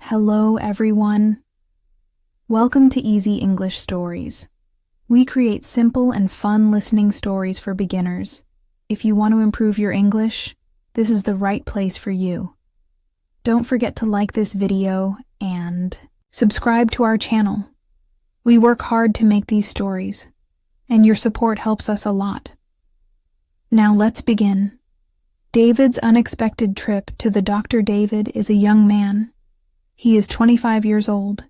Hello, everyone. Welcome to Easy English Stories. We create simple and fun listening stories for beginners. If you want to improve your English, this is the right place for you. Don't forget to like this video and subscribe to our channel. We work hard to make these stories, and your support helps us a lot. Now let's begin. David's unexpected trip to the Dr. David is a young man. He is 25 years old.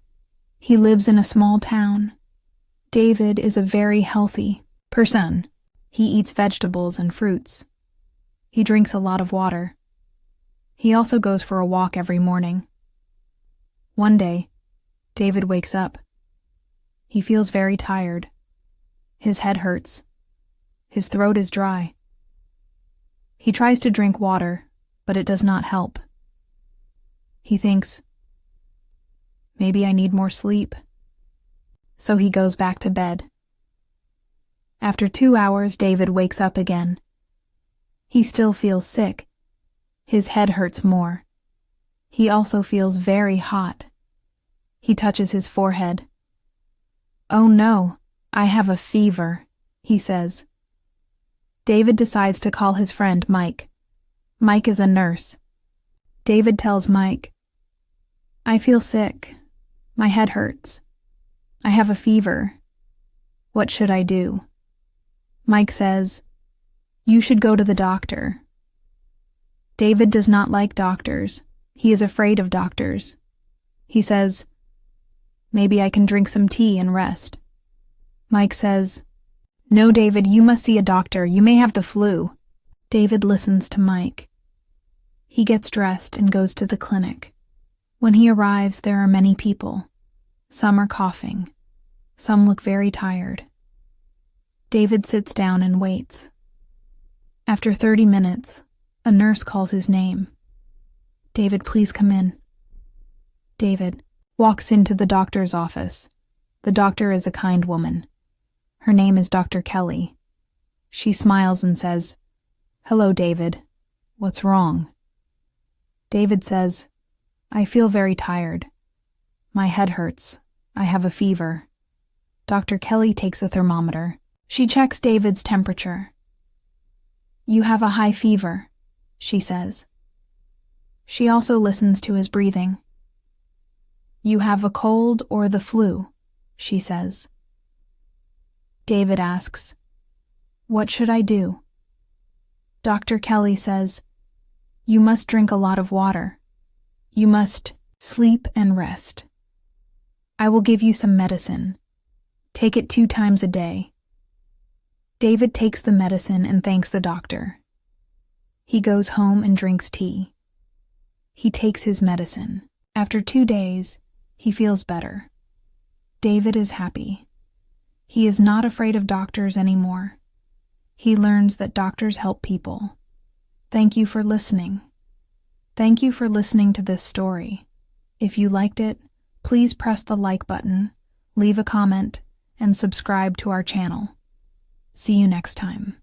He lives in a small town. David is a very healthy person. He eats vegetables and fruits. He drinks a lot of water. He also goes for a walk every morning. One day, David wakes up. He feels very tired. His head hurts. His throat is dry. He tries to drink water, but it does not help. He thinks, maybe I need more sleep. So he goes back to bed. After 2 hours, David wakes up again. He still feels sick. His head hurts more. He also feels very hot. He touches his forehead. Oh no, I have a fever, he says. David decides to call his friend Mike. Mike is a nurse. David tells Mike, I feel sick. My head hurts. I have a fever. What should I do? Mike says, you should go to the doctor. David does not like doctors. He is afraid of doctors. He says, maybe I can drink some tea and rest. Mike says, no, David, you must see a doctor. You may have the flu. David listens to Mike. He gets dressed and goes to the clinic. When he arrives, there are many people. Some are coughing. Some look very tired. David sits down and waits. After 30 minutes, a nurse calls his name. David, please come in. David walks into the doctor's office. The doctor is a kind woman. Her name is Dr. Kelly. She smiles and says, hello, David. What's wrong? David says, I feel very tired. My head hurts. I have a fever. Dr. Kelly takes a thermometer. She checks David's temperature. You have a high fever, she says. She also listens to his breathing. You have a cold or the flu, she says. David asks, what should I do? Dr. Kelly says, you must drink a lot of water. You must sleep and rest. I will give you some medicine. Take it 2 times a day. David takes the medicine and thanks the doctor. He goes home and drinks tea. He takes his medicine. After 2 days, he feels better. David is happy. He is not afraid of doctors anymore. He learns that doctors help people. Thank you for listening. Thank you for listening to this story. If you liked it, please press the like button, leave a comment, and subscribe to our channel. See you next time.